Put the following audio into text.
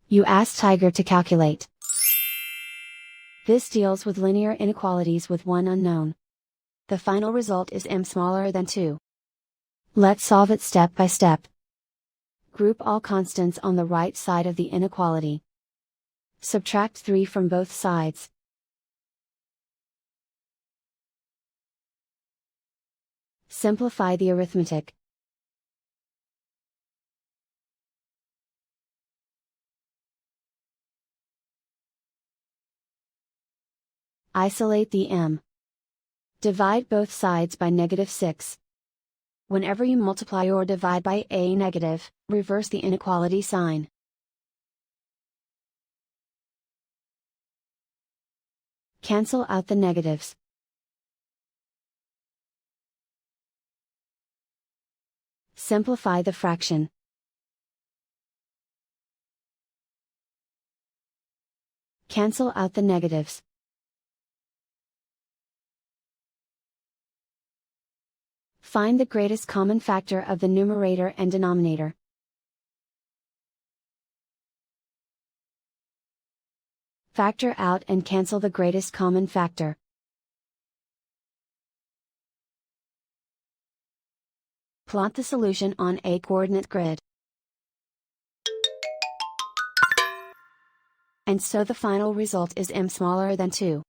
You ask Tiger to calculate. This deals with linear inequalities with one unknown. The final result is m smaller than 2. Let's solve it step by step. Group all constants on the right side of the inequality. Subtract 3 from both sides. Simplify the arithmetic. Isolate the m. Divide both sides by -6. Whenever you multiply or divide by a negative, reverse the inequality sign. Cancel out the negatives. Simplify the fraction. Cancel out the negatives. Find the greatest common factor of the numerator and denominator. Factor out and cancel the greatest common factor. Plot the solution on a coordinate grid. And so the final result is m smaller than 2.